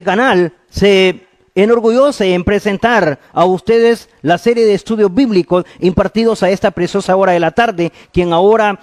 Canal se enorgullece en presentar a ustedes la serie de estudios bíblicos impartidos a esta preciosa hora de la tarde, quien ahora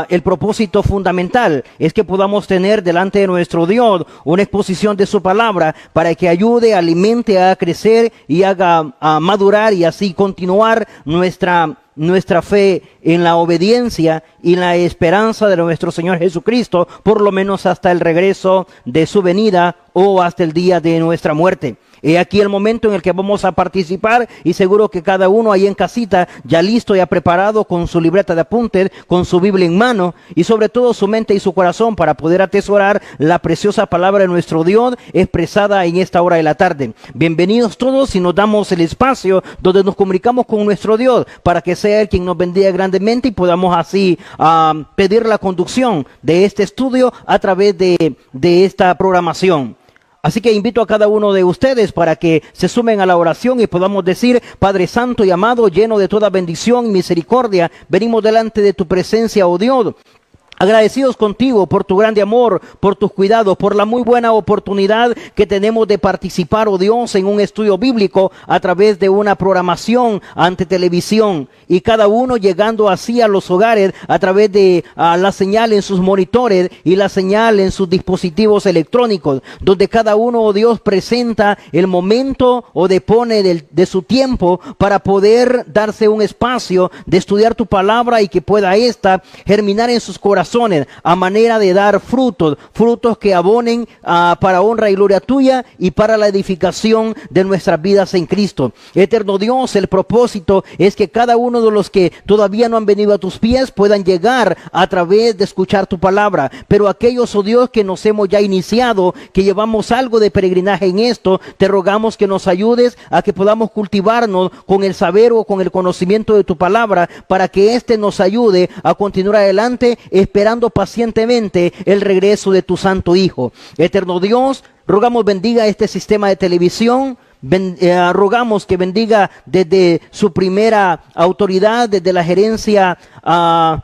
el propósito fundamental es que podamos tener delante de nuestro Dios una exposición de su palabra para que ayude, alimente, a crecer y haga madurar y así continuar nuestra fe en la obediencia y la esperanza de nuestro Señor Jesucristo, por lo menos hasta el regreso de su venida o hasta el día de nuestra muerte. He aquí el momento en el que vamos a participar y seguro que cada uno ahí en casita ya listo, ya preparado con su libreta de apuntes, con su Biblia en mano y sobre todo su mente y su corazón para poder atesorar la preciosa palabra de nuestro Dios expresada en esta hora de la tarde. Bienvenidos todos y nos damos el espacio donde nos comunicamos con nuestro Dios para que sea Él quien nos bendiga grandemente y podamos así pedir la conducción de este estudio a través de esta programación. Así que invito a cada uno de ustedes para que se sumen a la oración y podamos decir: Padre Santo y amado, lleno de toda bendición y misericordia, venimos delante de tu presencia, oh Dios, agradecidos contigo por tu grande amor, por tus cuidados, por la muy buena oportunidad que tenemos de participar, oh Dios, en un estudio bíblico a través de una programación ante televisión y cada uno llegando así a los hogares a través de la señal en sus monitores y la señal en sus dispositivos electrónicos, donde cada uno, oh Dios, presenta el momento o depone de su tiempo para poder darse un espacio de estudiar tu palabra y que pueda esta germinar en sus corazones a manera de dar frutos que abonen para honra y gloria tuya y para la edificación de nuestras vidas en Cristo. Eterno Dios, el propósito es que cada uno de los que todavía no han venido a tus pies puedan llegar a través de escuchar tu palabra, pero aquellos, oh Dios, que nos hemos ya iniciado, que llevamos algo de peregrinaje en esto, te rogamos que nos ayudes a que podamos cultivarnos con el saber o con el conocimiento de tu palabra, para que éste nos ayude a continuar adelante, esperando pacientemente el regreso de tu Santo Hijo. Eterno Dios, rogamos bendiga este sistema de televisión, rogamos que bendiga desde su primera autoridad, desde la gerencia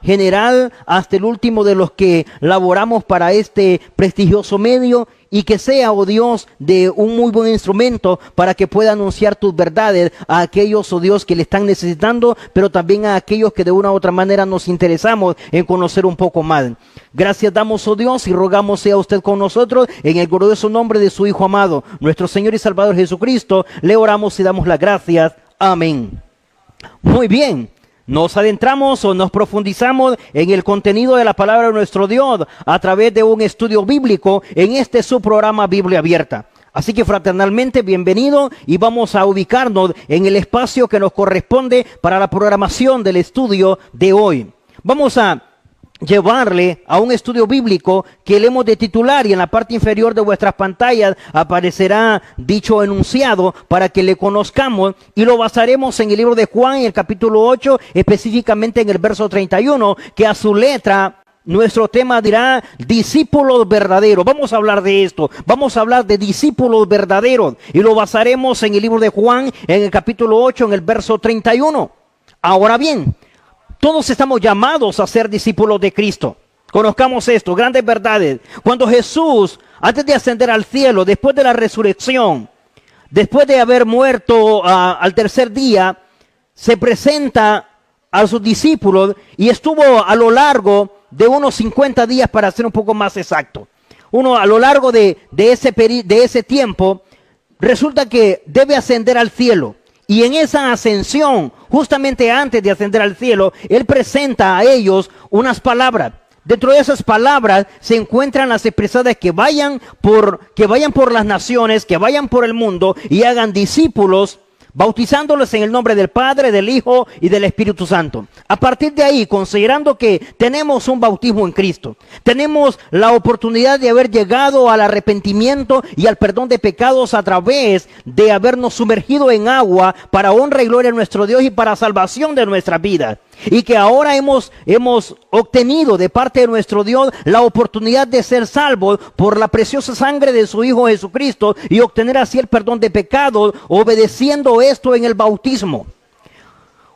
general hasta el último de los que laboramos para este prestigioso medio, y que sea, oh Dios, de un muy buen instrumento para que pueda anunciar tus verdades a aquellos, oh Dios, que le están necesitando, pero también a aquellos que de una u otra manera nos interesamos en conocer un poco más. Gracias damos, oh Dios, y rogamos sea usted con nosotros en el glorioso nombre de su Hijo amado, nuestro Señor y Salvador Jesucristo. Le oramos y damos las gracias. Amén. Muy bien. Nos adentramos o nos profundizamos en el contenido de la palabra de nuestro Dios a través de un estudio bíblico en este su programa Biblia Abierta. Así que fraternalmente bienvenido y vamos a ubicarnos en el espacio que nos corresponde para la programación del estudio de hoy. Vamos a llevarle a un estudio bíblico que le hemos de titular, y en la parte inferior de vuestras pantallas aparecerá dicho enunciado para que le conozcamos, y lo basaremos en el libro de Juan, en el capítulo 8, específicamente en el verso 31, que a su letra nuestro tema dirá discípulos verdaderos. Vamos a hablar de esto, vamos a hablar de discípulos verdaderos, y lo basaremos en el libro de Juan, en el capítulo 8, en el verso 31. Ahora bien, todos estamos llamados a ser discípulos de Cristo. Conozcamos esto, grandes verdades. Cuando Jesús, antes de ascender al cielo, después de la resurrección, después de haber muerto al tercer día, se presenta a sus discípulos y estuvo a lo largo de unos 50 días, para ser un poco más exacto. A lo largo de ese tiempo, resulta que debe ascender al cielo. Y en esa ascensión, justamente antes de ascender al cielo, Él presenta a ellos unas palabras. Dentro de esas palabras se encuentran las expresadas que vayan por las naciones, que vayan por el mundo y hagan discípulos, bautizándolos en el nombre del Padre, del Hijo y del Espíritu Santo. A partir de ahí, considerando que tenemos un bautismo en Cristo, tenemos la oportunidad de haber llegado al arrepentimiento y al perdón de pecados a través de habernos sumergido en agua para honra y gloria a nuestro Dios y para salvación de nuestra vida. Y que ahora hemos obtenido de parte de nuestro Dios la oportunidad de ser salvos por la preciosa sangre de su Hijo Jesucristo y obtener así el perdón de pecados, obedeciendo esto en el bautismo.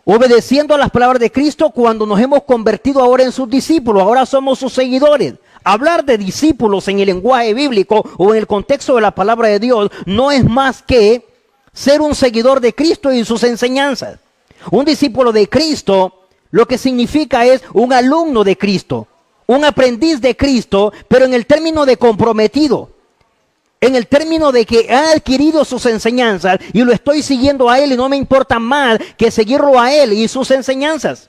Obedeciendo a las palabras de Cristo cuando nos hemos convertido ahora en sus discípulos, ahora somos sus seguidores. Hablar de discípulos en el lenguaje bíblico o en el contexto de la palabra de Dios no es más que ser un seguidor de Cristo y sus enseñanzas. Un discípulo de Cristo lo que significa es un alumno de Cristo, un aprendiz de Cristo, pero en el término de comprometido, en el término de que ha adquirido sus enseñanzas y lo estoy siguiendo a Él y no me importa más que seguirlo a Él y sus enseñanzas.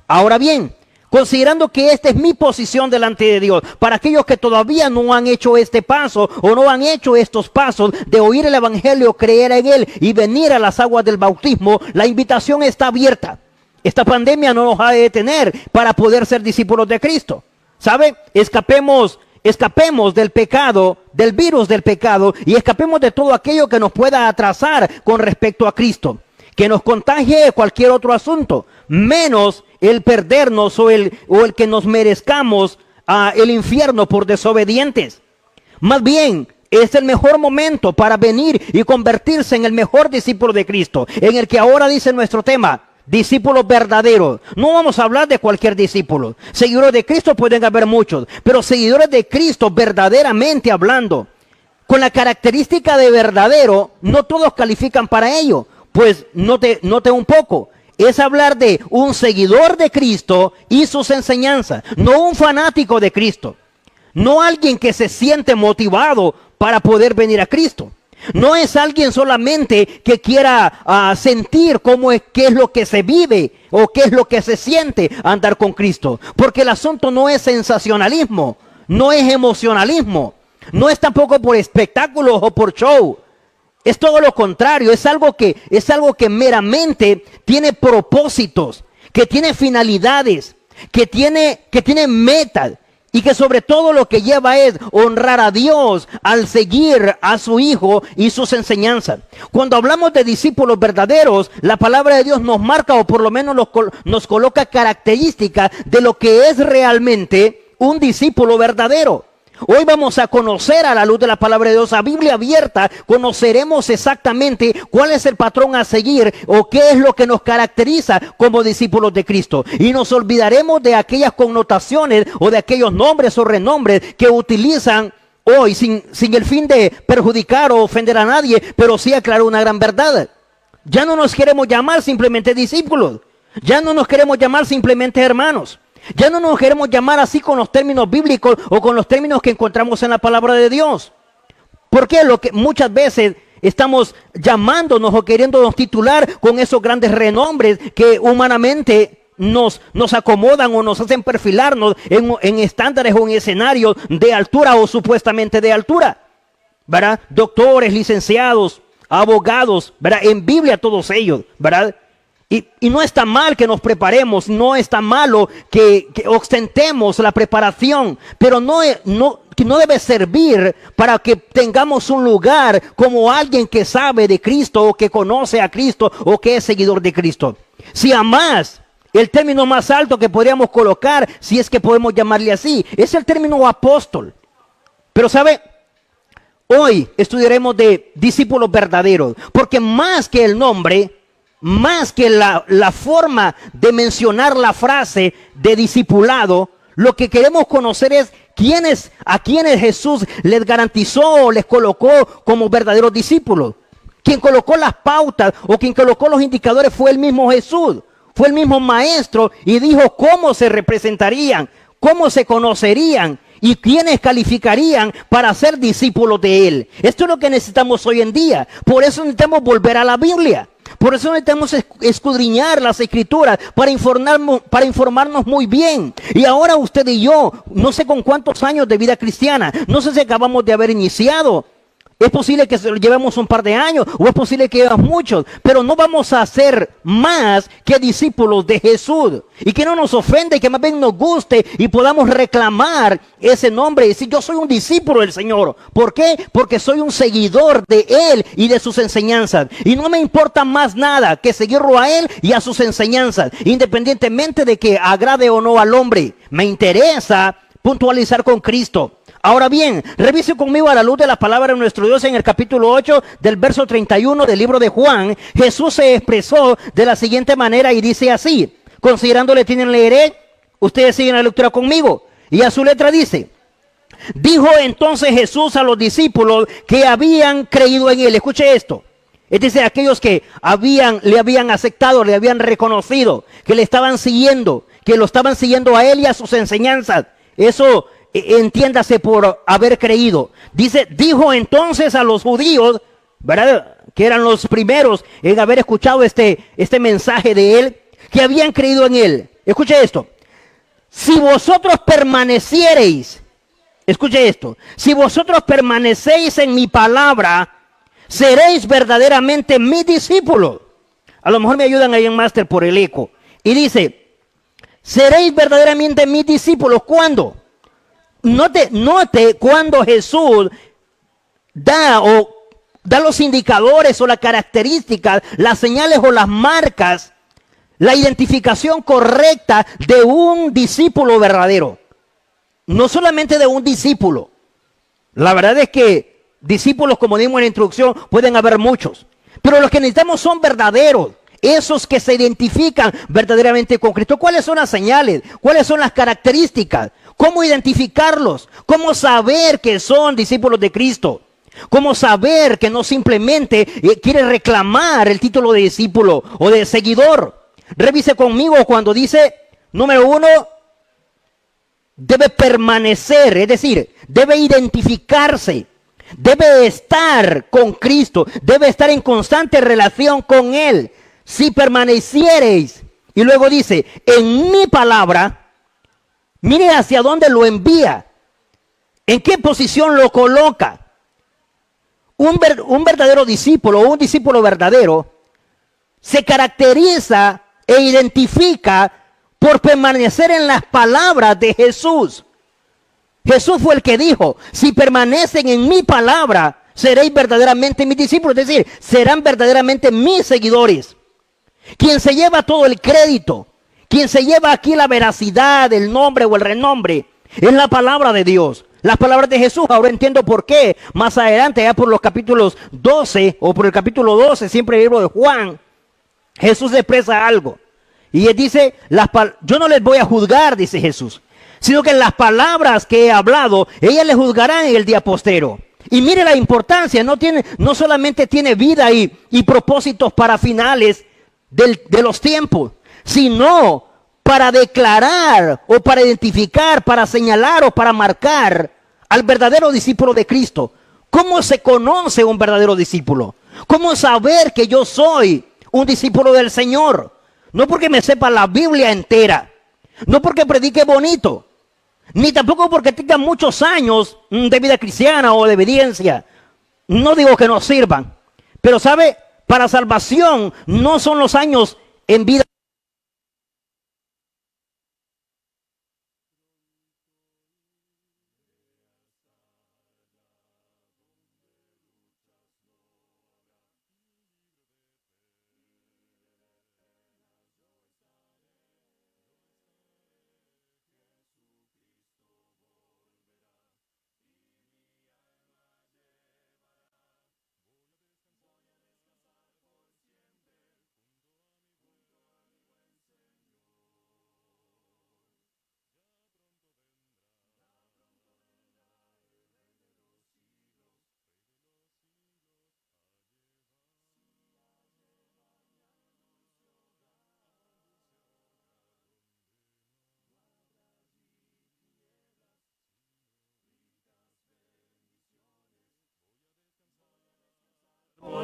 Ahora bien, considerando que esta es mi posición delante de Dios, para aquellos que todavía no han hecho este paso o no han hecho estos pasos de oír el evangelio, creer en Él y venir a las aguas del bautismo, la invitación está abierta. Esta pandemia no nos ha de detener para poder ser discípulos de Cristo. ¿Sabe? Escapemos del pecado, del virus del pecado, y escapemos de todo aquello que nos pueda atrasar con respecto a Cristo, que nos contagie cualquier otro asunto, menos el perdernos o el que nos merezcamos el infierno por desobedientes. Más bien, es el mejor momento para venir y convertirse en el mejor discípulo de Cristo, en el que ahora dice nuestro tema, discípulos verdaderos. No vamos a hablar de cualquier discípulo. Seguidores de Cristo pueden haber muchos, pero seguidores de Cristo verdaderamente hablando, con la característica de verdadero, no todos califican para ello. Pues note un poco. Es hablar de un seguidor de Cristo y sus enseñanzas, no un fanático de Cristo, no alguien que se siente motivado para poder venir a Cristo. No es alguien solamente que quiera sentir qué es lo que se vive o qué es lo que se siente andar con Cristo. Porque el asunto no es sensacionalismo, no es emocionalismo, no es tampoco por espectáculos o por show. Es todo lo contrario, es algo que meramente tiene propósitos, que tiene finalidades, que tiene metas. Y que sobre todo lo que lleva es honrar a Dios al seguir a su Hijo y sus enseñanzas. Cuando hablamos de discípulos verdaderos, la palabra de Dios nos marca o por lo menos nos coloca características de lo que es realmente un discípulo verdadero. Hoy vamos a conocer a la luz de la palabra de Dios, a Biblia abierta, conoceremos exactamente cuál es el patrón a seguir o qué es lo que nos caracteriza como discípulos de Cristo. Y nos olvidaremos de aquellas connotaciones o de aquellos nombres o renombres que utilizan hoy sin el fin de perjudicar o ofender a nadie, pero sí aclarar una gran verdad. Ya no nos queremos llamar simplemente discípulos, ya no nos queremos llamar simplemente hermanos. Ya no nos queremos llamar así con los términos bíblicos o con los términos que encontramos en la palabra de Dios. Porque lo que muchas veces estamos llamándonos o queriéndonos titular con esos grandes renombres que humanamente nos acomodan o nos hacen perfilarnos en estándares o en escenarios de altura o supuestamente de altura, ¿verdad? Doctores, licenciados, abogados, ¿verdad? En Biblia todos ellos, ¿verdad? Y no está mal que nos preparemos, no está malo que ostentemos la preparación, pero no debe servir para que tengamos un lugar como alguien que sabe de Cristo o que conoce a Cristo o que es seguidor de Cristo. Si además el término más alto que podríamos colocar, si es que podemos llamarle así, es el término apóstol. Pero ¿sabe? Hoy estudiaremos de discípulos verdaderos, porque más que el nombre, más que la forma de mencionar la frase de discipulado, lo que queremos conocer es a quienes Jesús les garantizó o les colocó como verdaderos discípulos. Quien colocó las pautas o quien colocó los indicadores fue el mismo Jesús, fue el mismo maestro y dijo cómo se representarían, cómo se conocerían y quiénes calificarían para ser discípulos de Él. Esto es lo que necesitamos hoy en día. Por eso necesitamos volver a la Biblia. Por eso necesitamos escudriñar las escrituras para informarnos muy bien. Y ahora usted y yo, no sé con cuántos años de vida cristiana, no sé si acabamos de haber iniciado. Es posible que llevemos un par de años o es posible que llevemos muchos, pero no vamos a ser más que discípulos de Jesús. Y que no nos ofende, que más bien nos guste y podamos reclamar ese nombre y decir yo soy un discípulo del Señor. ¿Por qué? Porque soy un seguidor de Él y de sus enseñanzas. Y no me importa más nada que seguirlo a Él y a sus enseñanzas, independientemente de que agrade o no al hombre. Me interesa puntualizar con Cristo. Ahora bien, revise conmigo a la luz de la palabra de nuestro Dios en el capítulo 8 del verso 31 del libro de Juan. Jesús se expresó de la siguiente manera y dice así, considerándole tienen leeré, ustedes siguen la lectura conmigo. Y a su letra dice, Dijo entonces Jesús a los discípulos que habían creído en él. Escuche esto. Es decir, aquellos que le habían aceptado, le habían reconocido, que le estaban siguiendo, que lo estaban siguiendo a él y a sus enseñanzas. Eso entiéndase por haber creído. Dijo entonces a los judíos, ¿verdad?, que eran los primeros en haber escuchado este mensaje de él, que habían creído en él. Escuche esto. Si vosotros permaneciereis, escuche esto, si vosotros permanecéis en mi palabra, seréis verdaderamente mis discípulos. A lo mejor me ayudan ahí en Máster por el eco. Y dice, seréis verdaderamente mis discípulos. ¿Cuándo? Note cuando Jesús da los indicadores o las características, las señales o las marcas, la identificación correcta de un discípulo verdadero. No solamente de un discípulo. La verdad es que discípulos, como dimos en la introducción, pueden haber muchos. Pero los que necesitamos son verdaderos. Esos que se identifican verdaderamente con Cristo. ¿Cuáles son las señales? ¿Cuáles son las características? ¿Cómo identificarlos? ¿Cómo saber que son discípulos de Cristo? ¿Cómo saber que no simplemente quiere reclamar el título de discípulo o de seguidor? Revise conmigo cuando dice, número 1, debe permanecer, es decir, debe identificarse, debe estar con Cristo, debe estar en constante relación con Él. Si permaneciereis, y luego dice, en mi palabra, mire hacia dónde lo envía, en qué posición lo coloca. Un verdadero discípulo, un discípulo verdadero, se caracteriza e identifica por permanecer en las palabras de Jesús. Jesús fue el que dijo, si permanecen en mi palabra, seréis verdaderamente mis discípulos, es decir, serán verdaderamente mis seguidores. Quien se lleva todo el crédito, quien se lleva aquí la veracidad, el nombre o el renombre, es la palabra de Dios. Las palabras de Jesús. Ahora entiendo por qué. Más adelante, ya por los capítulos 12 o por el capítulo 12, siempre el libro de Juan, Jesús expresa algo. Y él dice, yo no les voy a juzgar, dice Jesús, sino que las palabras que he hablado, ellas les juzgarán en el día postrero. Y mire la importancia, no solamente tiene vida y propósitos para finales de los tiempos, sino para declarar o para identificar, para señalar o para marcar al verdadero discípulo de Cristo. ¿Cómo se conoce un verdadero discípulo? ¿Cómo saber que yo soy un discípulo del Señor? No porque me sepa la Biblia entera, no porque predique bonito, ni tampoco porque tenga muchos años de vida cristiana o de obediencia. No digo que no sirvan, pero ¿sabe? Para salvación no son los años en vida.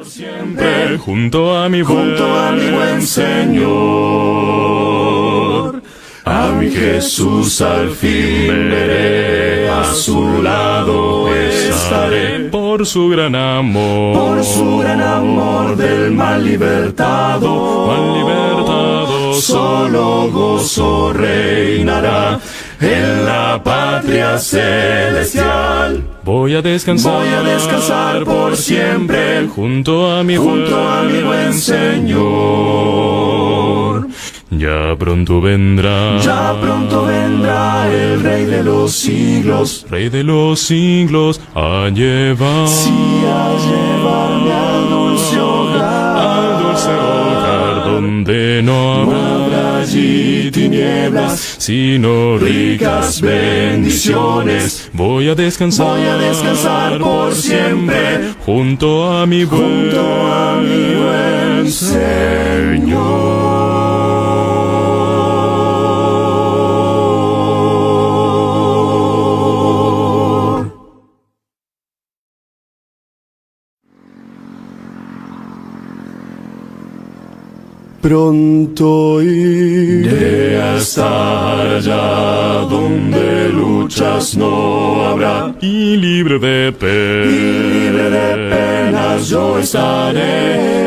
Siempre junto a mi buen Señor, a mi Jesús al fin veré, a su lado estaré, por su gran amor del mal libertado, solo gozo reinará en la patria celestial. Voy a descansar por siempre junto a mi buen Señor. Ya pronto vendrá el Rey de los siglos, a llevarme al dulce hogar donde no habrá allí y tinieblas, sino ricas bendiciones. Voy a descansar por siempre junto a mi buen Señor. Pronto iré a estar allá donde luchas no habrá, y libre de penas yo estaré.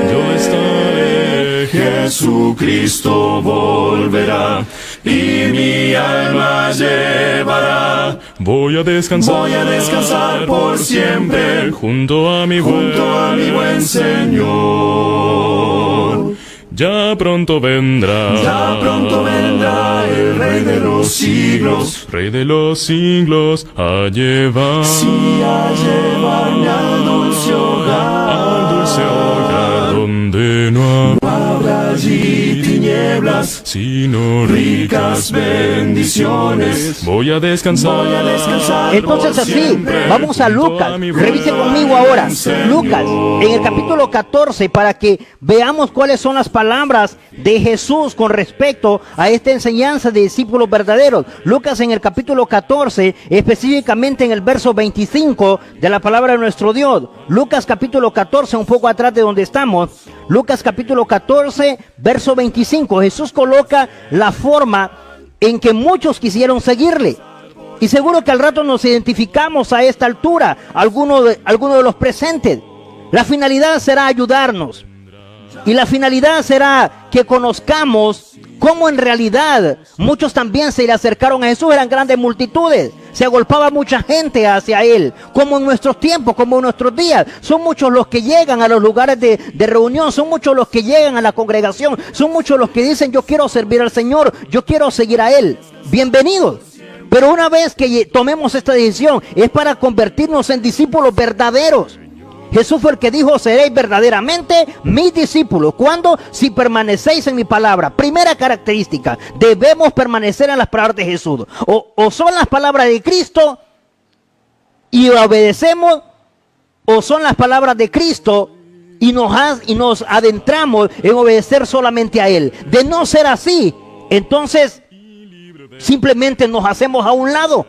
Jesucristo volverá y mi alma llevará. Voy a descansar por siempre junto a mi buen Señor. Ya pronto vendrá el Rey de los siglos, a llevar, a llevarme al dulce hogar, donde no habrá allí tinieblas, sino ricas bendiciones. Voy a descansar. Entonces así, vamos a Lucas. Revise conmigo ahora. Lucas, en el capítulo 14, para que veamos cuáles son las palabras de Jesús con respecto a esta enseñanza de discípulos verdaderos. Lucas en el capítulo 14, específicamente en el verso 25 de la palabra de nuestro Dios. Lucas capítulo 14, un poco atrás de donde estamos. Lucas capítulo 14, verso 25. Jesús coloca la forma en que muchos quisieron seguirle. Y seguro que al rato nos identificamos a esta altura, algunos de los presentes. La finalidad será ayudarnos. Y la finalidad será que conozcamos cómo en realidad muchos también se le acercaron a Jesús. Eran grandes multitudes. Se agolpaba mucha gente hacia Él. Como en nuestros tiempos, como en nuestros días. Son muchos los que llegan a los lugares de reunión. Son muchos los que llegan a la congregación. Son muchos los que dicen: yo quiero servir al Señor. Yo quiero seguir a Él. Bienvenidos. Pero una vez que tomemos esta decisión, es para convertirnos en discípulos verdaderos. Jesús fue el que dijo: seréis verdaderamente mis discípulos. ¿Cuándo? Si permanecéis en mi palabra. Primera característica: debemos permanecer en las palabras de Jesús. O son las palabras de Cristo y obedecemos, o son las palabras de Cristo y nos adentramos en obedecer solamente a Él. De no ser así, entonces simplemente nos hacemos a un lado.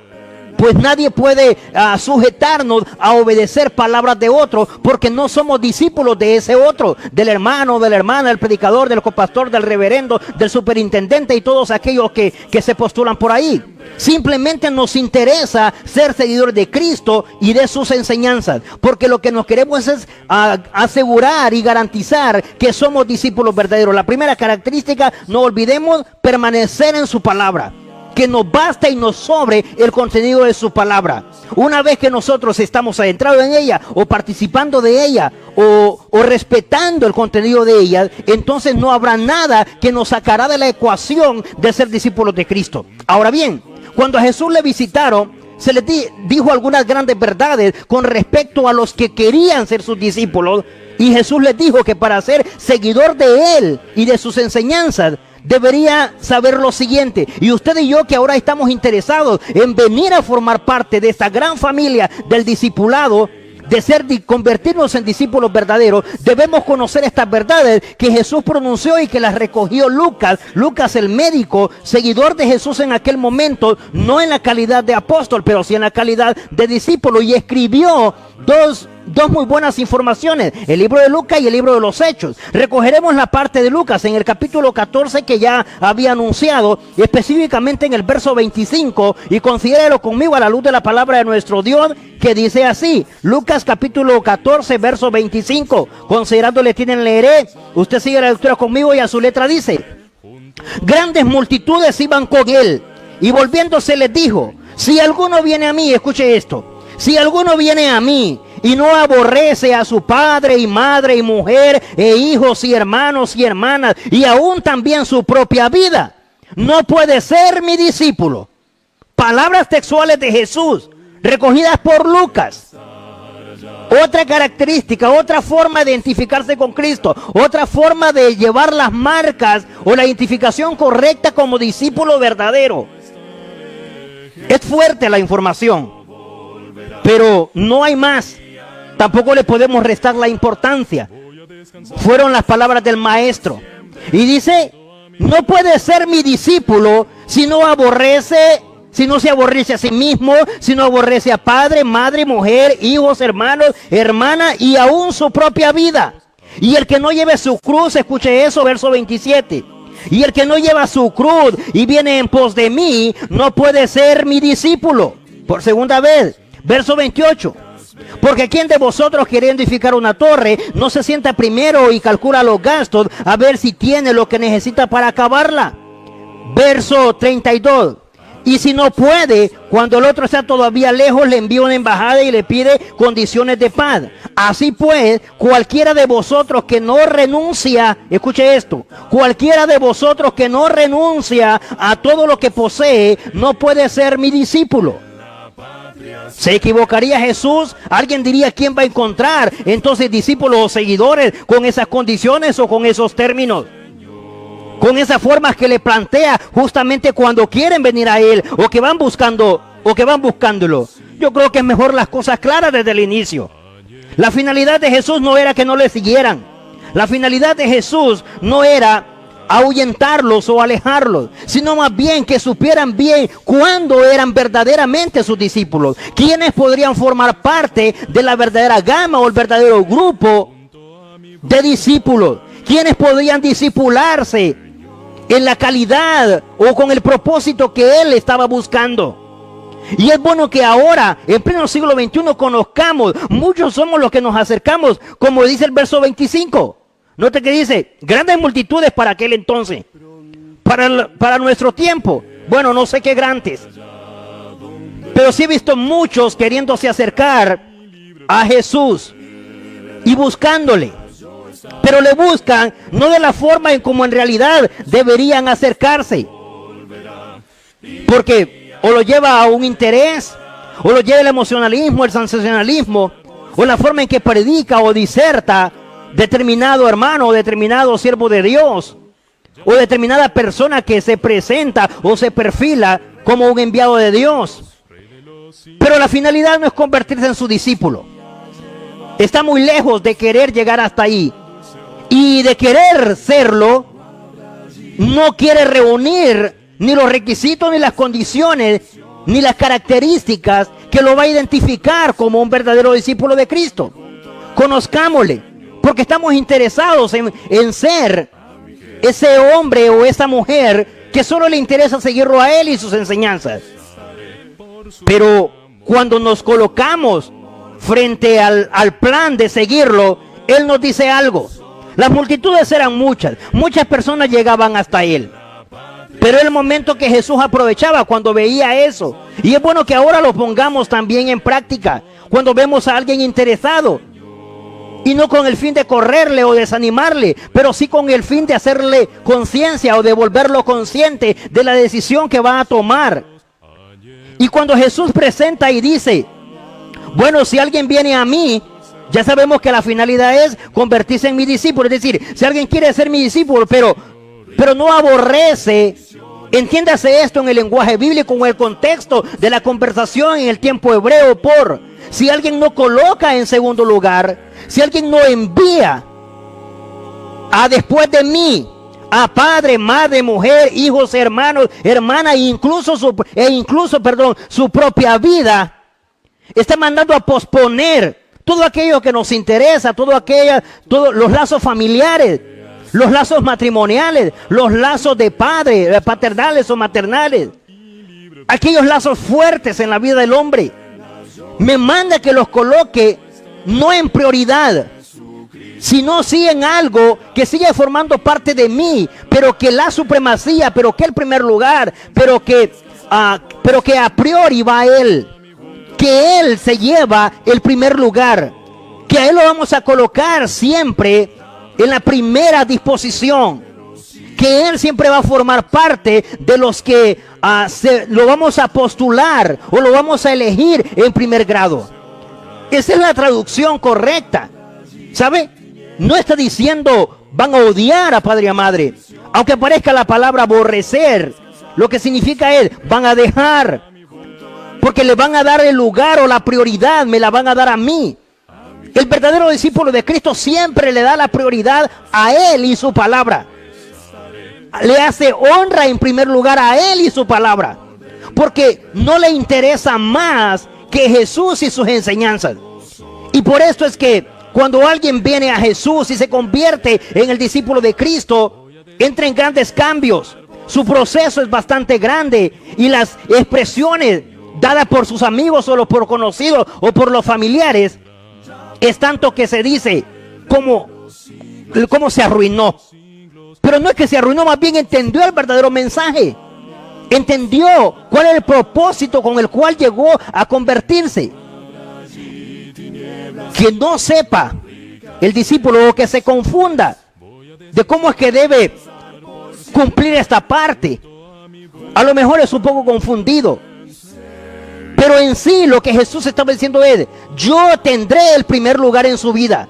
Pues nadie puede sujetarnos a obedecer palabras de otro, porque no somos discípulos de ese otro, del hermano, de la hermana, del predicador, del copastor, del reverendo, del superintendente y todos aquellos que se postulan por ahí. Simplemente nos interesa ser seguidores de Cristo y de sus enseñanzas, porque lo que nos queremos es asegurar y garantizar que somos discípulos verdaderos. La primera característica, no olvidemos permanecer en su palabra. Que nos basta y nos sobre el contenido de su palabra. Una vez que nosotros estamos adentrados en ella, o participando de ella, o respetando el contenido de ella, entonces no habrá nada que nos sacará de la ecuación de ser discípulos de Cristo. Ahora bien, cuando a Jesús le visitaron, se les dijo algunas grandes verdades con respecto a los que querían ser sus discípulos. Y Jesús les dijo que para ser seguidor de Él y de sus enseñanzas, debería saber lo siguiente. Y usted y yo, que ahora estamos interesados en venir a formar parte de esta gran familia del discipulado, de convertirnos en discípulos verdaderos, debemos conocer estas verdades que Jesús pronunció y que las recogió Lucas. Lucas, el médico, seguidor de Jesús en aquel momento, no en la calidad de apóstol, pero sí en la calidad de discípulo, y escribió dos muy buenas informaciones: el libro de Lucas y el libro de los Hechos. Recogeremos la parte de Lucas en el capítulo 14 que ya había anunciado, específicamente en el verso 25, y considérelo conmigo a la luz de la palabra de nuestro Dios, que dice así: Lucas capítulo 14, verso 25. Considerándole tienen, leeré. Usted sigue la lectura conmigo y a su letra dice: grandes multitudes iban con él, y volviéndose les dijo: si alguno viene a mí, escuche esto, si alguno viene a mí y no aborrece a su padre y madre y mujer e hijos y hermanos y hermanas, y aún también su propia vida, no puede ser mi discípulo. Palabras textuales de Jesús, recogidas por Lucas. Otra característica, otra forma de identificarse con Cristo, otra forma de llevar las marcas o la identificación correcta como discípulo verdadero. Es fuerte la información, pero no hay más. Tampoco le podemos restar la importancia. Fueron las palabras del maestro. Y dice, no puede ser mi discípulo si no se aborrece a sí mismo, si no aborrece a padre, madre, mujer, hijos, hermanos, hermana y aún su propia vida. Y el que no lleve su cruz, escuche eso, verso 27. Y el que no lleva su cruz y viene en pos de mí, no puede ser mi discípulo. Por segunda vez, verso 28. Porque ¿quién de vosotros queriendo edificar una torre no se sienta primero y calcula los gastos a ver si tiene lo que necesita para acabarla? Verso 32. Y si no puede, cuando el otro está todavía lejos, le envía una embajada y le pide condiciones de paz. Así pues, cualquiera de vosotros que no renuncia, escuche esto, cualquiera de vosotros que no renuncia a todo lo que posee, no puede ser mi discípulo. ¿Se equivocaría Jesús? Alguien diría, ¿quién va a encontrar entonces discípulos o seguidores con esas condiciones o con esos términos? Con esas formas que le plantea justamente cuando quieren venir a él o que van buscándolo. Yo creo que es mejor las cosas claras desde el inicio. La finalidad de Jesús no era que no le siguieran. La finalidad de Jesús no era ahuyentarlos o alejarlos, sino más bien que supieran bien cuándo eran verdaderamente sus discípulos, quiénes podrían formar parte de la verdadera gama o el verdadero grupo de discípulos, quiénes podrían discipularse en la calidad o con el propósito que él estaba buscando. Y es bueno que ahora, en pleno siglo XXI, conozcamos, muchos somos los que nos acercamos, como dice el verso 25. Note que dice, grandes multitudes para aquel entonces, para nuestro tiempo. Bueno, no sé qué grandes, pero sí he visto muchos queriéndose acercar a Jesús y buscándole. Pero le buscan no de la forma en como en realidad deberían acercarse. Porque o lo lleva a un interés, o lo lleva el emocionalismo, el sensacionalismo, o la forma en que predica o diserta determinado hermano o determinado siervo de Dios, o determinada persona que se presenta o se perfila como un enviado de Dios. Pero la finalidad no es convertirse en su discípulo. Está muy lejos de querer llegar hasta ahí. Y de querer serlo, no quiere reunir ni los requisitos, ni las condiciones, ni las características que lo va a identificar como un verdadero discípulo de Cristo. Conozcámosle, porque estamos interesados en ser ese hombre o esa mujer que solo le interesa seguirlo a él y sus enseñanzas. Pero cuando nos colocamos frente al plan de seguirlo, él nos dice algo. Las multitudes eran muchas personas llegaban hasta él. Pero el momento que Jesús aprovechaba cuando veía eso. Y es bueno que ahora lo pongamos también en práctica. Cuando vemos a alguien interesado. Y no con el fin de correrle o desanimarle, pero sí con el fin de hacerle conciencia o de volverlo consciente de la decisión que va a tomar. Y cuando Jesús presenta y dice, bueno, si alguien viene a mí, ya sabemos que la finalidad es convertirse en mi discípulo. Es decir, si alguien quiere ser mi discípulo, pero no aborrece, entiéndase esto en el lenguaje bíblico, en el contexto de la conversación en el tiempo hebreo, si alguien no coloca en segundo lugar, si alguien no envía a después de mí, a padre, madre, mujer, hijos, hermanos, hermana, e incluso su propia vida, está mandando a posponer todo aquello que nos interesa, todos los lazos familiares, los lazos matrimoniales, los lazos de padre, paternales o maternales, aquellos lazos fuertes en la vida del hombre. Me manda que los coloque no en prioridad, sino sí en algo que sigue formando parte de mí, pero que la supremacía, pero que el primer lugar, pero que a priori va a él. Que él se lleva el primer lugar, que a él lo vamos a colocar siempre en la primera disposición, que él siempre va a formar parte de los que lo vamos a postular o lo vamos a elegir en primer grado. Esa es la traducción correcta. ¿Sabe? No está diciendo van a odiar a padre y a madre. Aunque aparezca la palabra aborrecer, lo que significa es van a dejar. Porque le van a dar el lugar o la prioridad, me la van a dar a mí. El verdadero discípulo de Cristo siempre le da la prioridad a Él y su palabra. Le hace honra en primer lugar a Él y su palabra. Porque no le interesa más que Jesús y sus enseñanzas. Y por esto es que cuando alguien viene a Jesús y se convierte en el discípulo de Cristo, entra en grandes cambios. Su proceso es bastante grande y las expresiones dadas por sus amigos o por conocidos o por los familiares es tanto que se dice cómo se arruinó. Pero no es que se arruinó, más bien entendió el verdadero mensaje. Entendió cuál es el propósito con el cual llegó a convertirse. Que no sepa el discípulo o que se confunda de cómo es que debe cumplir esta parte, a lo mejor es un poco confundido. Pero en sí lo que Jesús estaba diciendo es: yo tendré el primer lugar en su vida.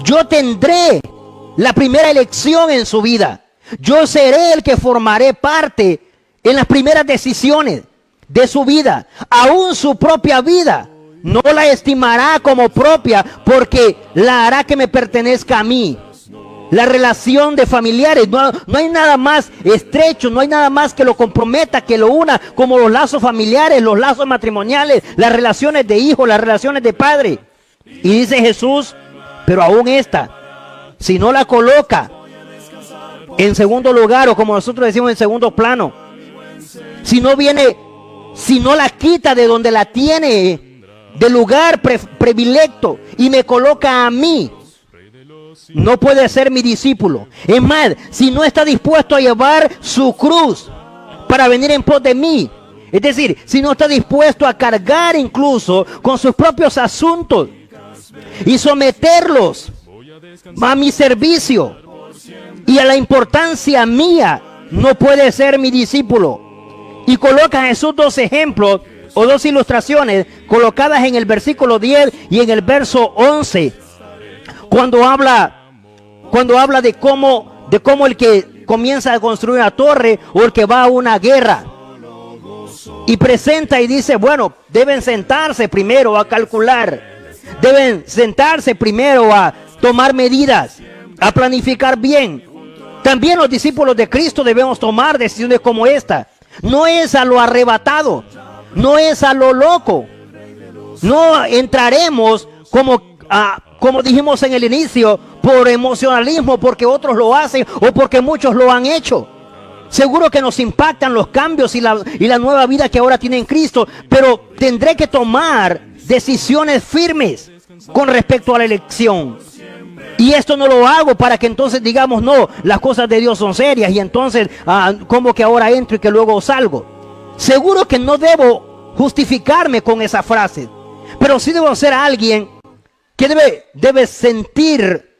Yo tendré la primera elección en su vida. Yo seré el que formaré parte en las primeras decisiones de su vida. Aún su propia vida no la estimará como propia, porque la hará que me pertenezca a mí. La relación de familiares, no hay nada más estrecho, no hay nada más que lo comprometa, que lo una, como los lazos familiares, los lazos matrimoniales, las relaciones de hijo, las relaciones de padre. Y dice Jesús: pero aún esta, si no la coloca en segundo lugar, o como nosotros decimos, en segundo plano, si no la quita de donde la tiene, de lugar predilecto, y me coloca a mí, no puede ser mi discípulo. Es más, si no está dispuesto a llevar su cruz para venir en pos de mí, es decir, si no está dispuesto a cargar incluso con sus propios asuntos y someterlos a mi servicio y a la importancia mía, no puede ser mi discípulo. Y coloca a Jesús dos ejemplos o dos ilustraciones colocadas en el versículo 10 y en el verso 11. Cuando habla de cómo el que comienza a construir una torre o el que va a una guerra, y presenta y dice: bueno, deben sentarse primero a calcular, deben sentarse primero a tomar medidas, a planificar bien. También los discípulos de Cristo debemos tomar decisiones como esta. No es a lo arrebatado, no es a lo loco. No entraremos como dijimos en el inicio, por emocionalismo, porque otros lo hacen o porque muchos lo han hecho. Seguro que nos impactan los cambios y la nueva vida que ahora tiene en Cristo, pero tendré que tomar decisiones firmes con respecto a la elección. Y esto no lo hago para que entonces digamos: no, las cosas de Dios son serias y entonces como que ahora entro y que luego salgo. Seguro que no debo justificarme con esa frase, pero sí debo ser alguien que debe sentir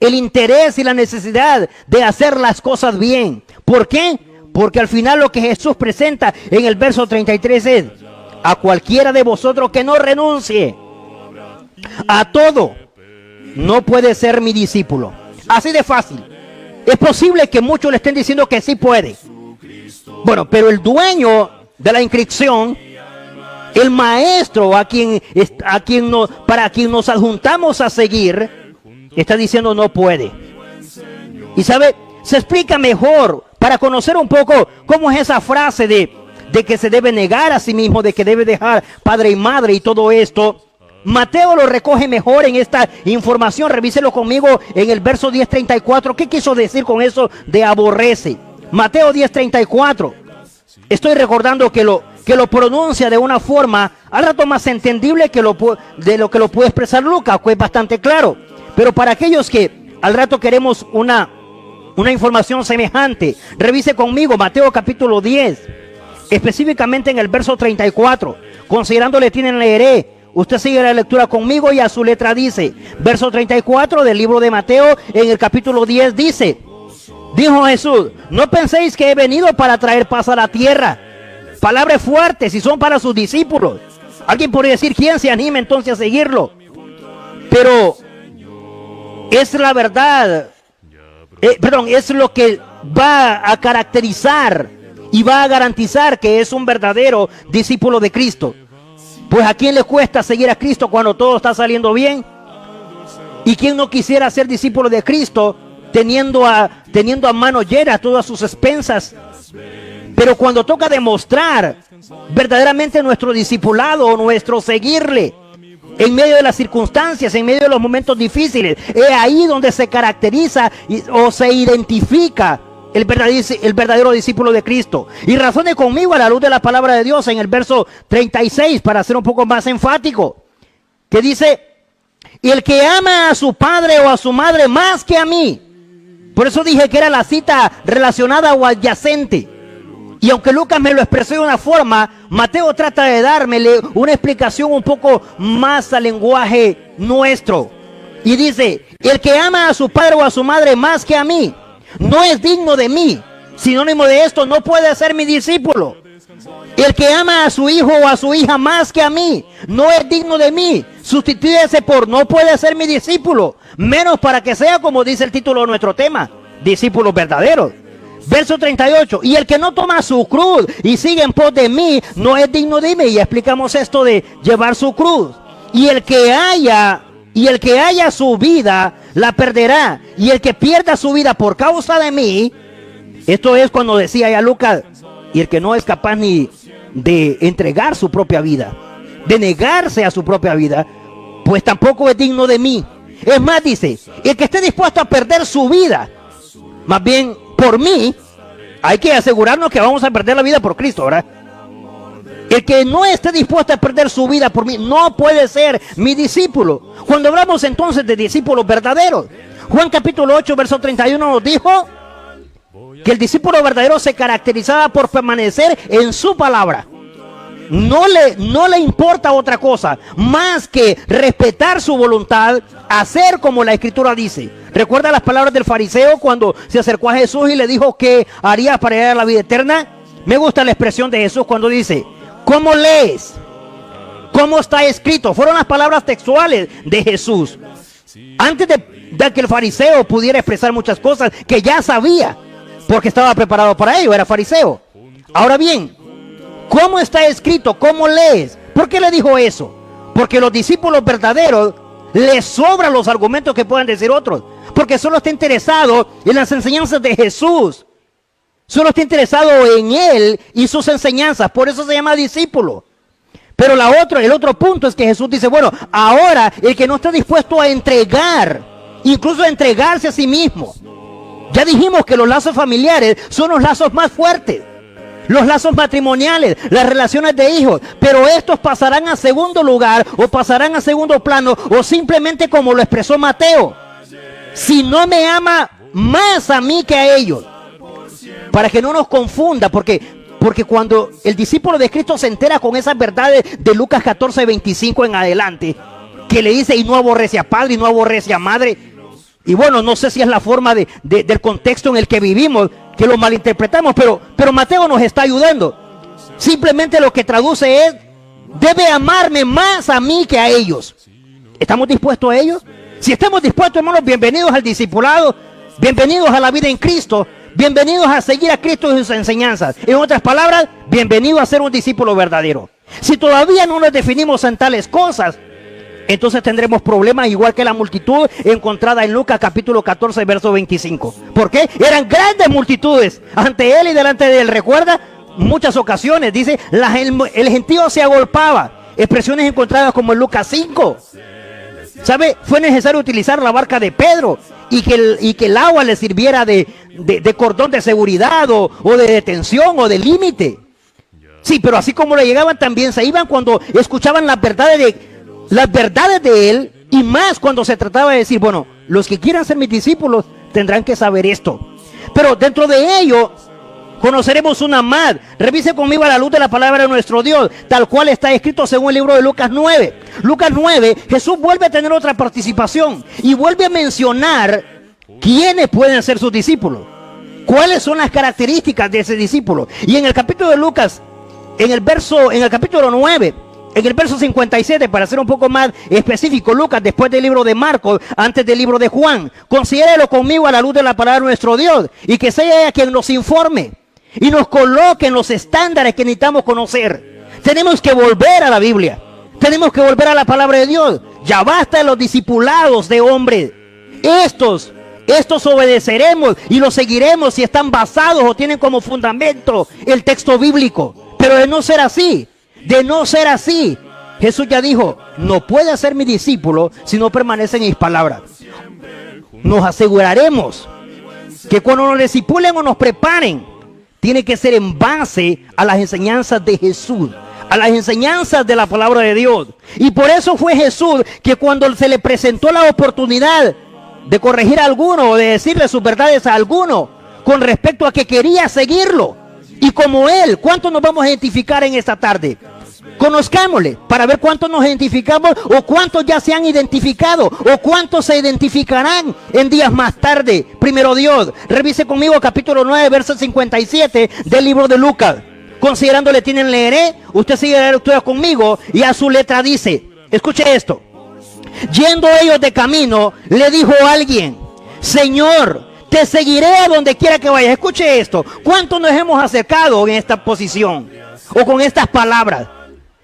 el interés y la necesidad de hacer las cosas bien. ¿Por qué? Porque al final lo que Jesús presenta en el verso 33 es: a cualquiera de vosotros que no renuncie a todo, no puede ser mi discípulo. Así de fácil. Es posible que muchos le estén diciendo que sí puede. Bueno, pero el dueño de la inscripción, el maestro para quien nos adjuntamos a seguir, está diciendo no puede. Y sabe, se explica mejor para conocer un poco cómo es esa frase de que se debe negar a sí mismo, de que debe dejar padre y madre y todo esto. Mateo lo recoge mejor en esta información. Revíselo conmigo en el verso 10:34. ¿Qué quiso decir con eso de aborrece? Mateo 10:34. Estoy recordando que lo pronuncia de una forma al rato más entendible de lo que lo puede expresar Lucas, que es bastante claro. Pero para aquellos que al rato queremos una información semejante, revise conmigo Mateo capítulo 10, específicamente en el verso 34. Considerándole tienen, leeré. Usted sigue la lectura conmigo y a su letra dice, verso 34 del libro de Mateo, en el capítulo 10 dice: dijo Jesús: no penséis que he venido para traer paz a la tierra. Palabras fuertes y son para sus discípulos. Alguien podría decir, ¿quién se anima entonces a seguirlo? Pero es la verdad, es lo que va a caracterizar y va a garantizar que es un verdadero discípulo de Cristo. Pues ¿a quién le cuesta seguir a Cristo cuando todo está saliendo bien? ¿Y quién no quisiera ser discípulo de Cristo teniendo a mano llena todas sus expensas? Pero cuando toca demostrar verdaderamente nuestro discipulado o nuestro seguirle en medio de las circunstancias, en medio de los momentos difíciles, es ahí donde se caracteriza o se identifica el verdadero discípulo de Cristo. Y razone conmigo a la luz de la palabra de Dios en el verso 36 para ser un poco más enfático, que dice: y el que ama a su padre o a su madre más que a mí. Por eso dije que era la cita relacionada o adyacente. Y aunque Lucas me lo expresó de una forma, Mateo trata de dármele una explicación un poco más al lenguaje nuestro. Y dice: el que ama a su padre o a su madre más que a mí, no es digno de mí. Sinónimo de esto, no puede ser mi discípulo. El que ama a su hijo o a su hija más que a mí, no es digno de mí. Sustitúyese por no puede ser mi discípulo, menos para que sea, como dice el título de nuestro tema, discípulos verdaderos. Verso 38, y el que no toma su cruz y sigue en pos de mí, no es digno de mí. Y explicamos esto de llevar su cruz. Y el que haya su vida, la perderá. Y el que pierda su vida por causa de mí, esto es cuando decía ya Lucas, y el que no es capaz ni de entregar su propia vida, de negarse a su propia vida, pues tampoco es digno de mí. Es más, dice, el que esté dispuesto a perder su vida, más bien por mí, hay que asegurarnos que vamos a perder la vida por Cristo, ¿verdad? El que no esté dispuesto a perder su vida por mí no puede ser mi discípulo. Cuando hablamos entonces de discípulos verdaderos, Juan capítulo 8, verso 31 nos dijo que el discípulo verdadero se caracterizaba por permanecer en su palabra. No le importa otra cosa más que respetar su voluntad, hacer como la Escritura dice. ¿Recuerda las palabras del fariseo cuando se acercó a Jesús y le dijo que haría para llegar a la vida eterna? Me gusta la expresión de Jesús cuando dice: ¿cómo lees? ¿Cómo está escrito? Fueron las palabras textuales de Jesús. Antes de que el fariseo pudiera expresar muchas cosas que ya sabía, porque estaba preparado para ello, era fariseo. Ahora bien, ¿cómo está escrito? ¿Cómo lees? ¿Por qué le dijo eso? Porque los discípulos verdaderos les sobran los argumentos que puedan decir otros, porque solo está interesado en las enseñanzas de Jesús, solo está interesado en Él y sus enseñanzas, por eso se llama discípulo. Pero el otro punto es que Jesús dice: bueno, ahora el que no está dispuesto a entregar, incluso a entregarse a sí mismo. Ya dijimos que los lazos familiares son los lazos más fuertes, los lazos matrimoniales, las relaciones de hijos, pero estos pasarán a segundo lugar o pasarán a segundo plano, o simplemente como lo expresó Mateo: si no me ama más a mí que a ellos. Para que no nos confunda, porque cuando el discípulo de Cristo se entera con esas verdades de Lucas 14, 25 en adelante, que le dice: y no aborrece a padre, y no aborrece a madre. Y bueno, no sé si es la forma del contexto en el que vivimos, que lo malinterpretamos, pero Mateo nos está ayudando. Simplemente lo que traduce es: debe amarme más a mí que a ellos. ¿Estamos dispuestos a ello? Si estamos dispuestos, hermanos, bienvenidos al discipulado, bienvenidos a la vida en Cristo, bienvenidos a seguir a Cristo y sus enseñanzas. En otras palabras, bienvenido a ser un discípulo verdadero. Si todavía no nos definimos en tales cosas, entonces tendremos problemas igual que la multitud encontrada en Lucas capítulo 14, verso 25. ¿Por qué? Eran grandes multitudes ante él y delante de él. ¿Recuerda? Muchas ocasiones, dice, el gentío se agolpaba. Expresiones encontradas como en Lucas 5. ¿Sabe? Fue necesario utilizar la barca de Pedro y que el agua le sirviera de cordón de seguridad o de detención o de límite. Sí, pero así como le llegaban, también se iban cuando escuchaban las verdades de él, y más cuando se trataba de decir: bueno, los que quieran ser mis discípulos tendrán que saber esto. Pero dentro de ello conoceremos una más. Revise conmigo a la luz de la palabra de nuestro Dios, tal cual está escrito según el libro de Lucas 9. Lucas 9, Jesús vuelve a tener otra participación y vuelve a mencionar quiénes pueden ser sus discípulos, cuáles son las características de ese discípulo. Y en el capítulo de Lucas, en el capítulo 9, En el verso 57, para ser un poco más específico, Lucas, después del libro de Marcos, antes del libro de Juan, considérelo conmigo a la luz de la palabra de nuestro Dios, y que sea ella quien nos informe y nos coloque en los estándares que necesitamos conocer. Tenemos que volver a la Biblia, tenemos que volver a la palabra de Dios. Ya basta de los discipulados de hombres. Estos obedeceremos y los seguiremos si están basados o tienen como fundamento el texto bíblico. Pero de no ser así, Jesús ya dijo, no puede ser mi discípulo si no permanece en mis palabras. Nos aseguraremos que cuando nos discipulen o nos preparen, tiene que ser en base a las enseñanzas de Jesús, a las enseñanzas de la palabra de Dios. Y por eso fue Jesús que cuando se le presentó la oportunidad de corregir a alguno o de decirle sus verdades a alguno con respecto a que quería seguirlo, y como él, ¿cuántos nos vamos a identificar en esta tarde? Conozcámosle para ver cuántos nos identificamos, o cuántos ya se han identificado, o cuántos se identificarán en días más tarde. Primero Dios, revise conmigo capítulo 9, verso 57 del libro de Lucas. Considerándole tienen, leeré, usted sigue la lectura conmigo, y a su letra dice, escuche esto: yendo ellos de camino, le dijo alguien, Señor, te seguiré a donde quiera que vayas. Escuche esto, ¿cuántos nos hemos acercado en esta posición o con estas palabras?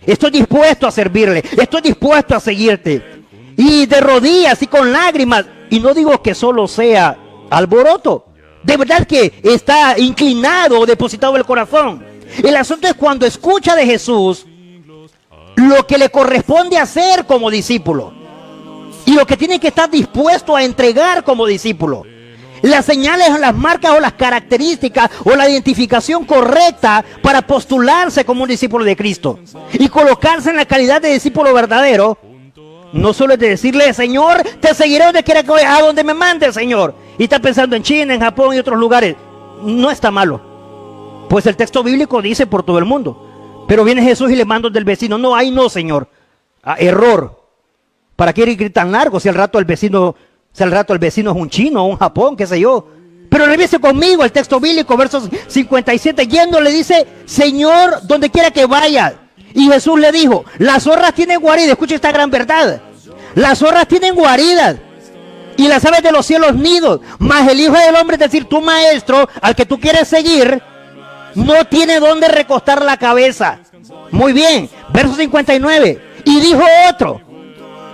Estoy dispuesto a servirle, estoy dispuesto a seguirte, y de rodillas y con lágrimas. Y no digo que solo sea alboroto, de verdad que está inclinado o depositado en el corazón. El asunto es cuando escucha de Jesús lo que le corresponde hacer como discípulo y lo que tiene que estar dispuesto a entregar como discípulo. Las señales, las marcas o las características o la identificación correcta para postularse como un discípulo de Cristo y colocarse en la calidad de discípulo verdadero, no solo es de decirle, Señor, te seguiré donde quiera que vaya, a donde me mande el Señor, y está pensando en China, en Japón y otros lugares. No está malo, pues el texto bíblico dice por todo el mundo. Pero viene Jesús y le manda del vecino. No, ahí no, Señor. Error. ¿Para qué ir tan largo si al rato el vecino es un chino o un Japón, qué sé yo? Pero revise conmigo el texto bíblico, versos 57, yendo le dice, Señor, donde quiera que vaya. Y Jesús le dijo, las zorras tienen guaridas. Escucha esta gran verdad. Las zorras tienen guaridas y las aves de los cielos nidos, mas el Hijo del Hombre, es decir, tu maestro, al que tú quieres seguir, no tiene dónde recostar la cabeza. Muy bien, verso 59. Y dijo otro,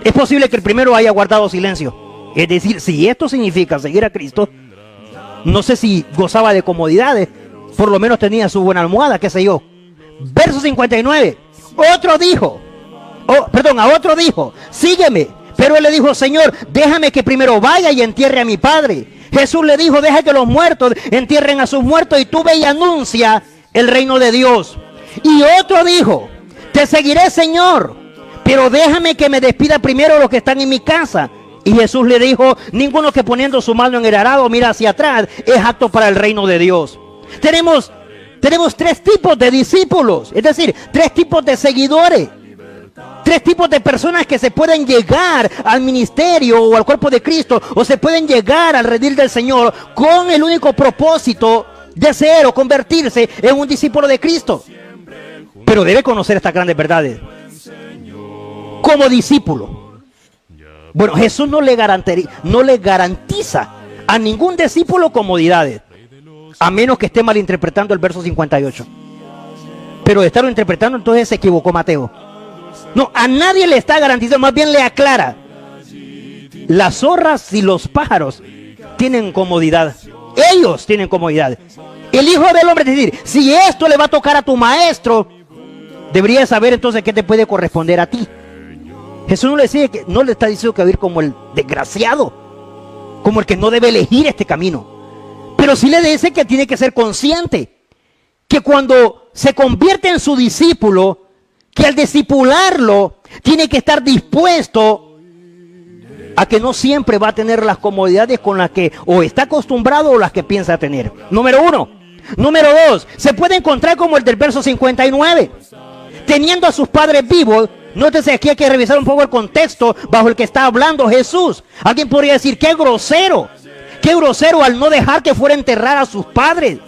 es posible que el primero haya guardado silencio. Es decir, si esto significa seguir a Cristo, no sé si gozaba de comodidades, por lo menos tenía su buena almohada, qué sé yo. Verso 59. A otro dijo, sígueme. Pero él le dijo, Señor, déjame que primero vaya y entierre a mi padre. Jesús le dijo, deja que los muertos entierren a sus muertos y tú ve y anuncia el reino de Dios. Y otro dijo, te seguiré, Señor, pero déjame que me despida primero los que están en mi casa. Y Jesús le dijo, ninguno que poniendo su mano en el arado mira hacia atrás es apto para el reino de Dios. Tenemos tres tipos de discípulos, es decir, tres tipos de seguidores. Tres tipos de personas que se pueden llegar al ministerio o al cuerpo de Cristo, o se pueden llegar al redil del Señor con el único propósito de ser o convertirse en un discípulo de Cristo. Pero debe conocer estas grandes verdades. Como discípulo, bueno, Jesús no le garantiza a ningún discípulo comodidades, a menos que esté malinterpretando el verso 58. Pero de estarlo interpretando, entonces se equivocó Mateo. No, a nadie le está garantizando, más bien le aclara. Las zorras y los pájaros tienen comodidad. Ellos tienen comodidad. El Hijo del Hombre, es decir, si esto le va a tocar a tu maestro, deberías saber entonces qué te puede corresponder a ti. Jesús no le está diciendo que va a ir como el desgraciado, como el que no debe elegir este camino. Pero sí le dice que tiene que ser consciente que cuando se convierte en su discípulo, que al discipularlo tiene que estar dispuesto a que no siempre va a tener las comodidades con las que o está acostumbrado o las que piensa tener. Número uno. Número dos, se puede encontrar como el del verso 59. Teniendo a sus padres vivos, nótese aquí hay que revisar un poco el contexto bajo el que está hablando Jesús. Alguien podría decir, qué grosero al no dejar que fuera a enterrar a sus padres.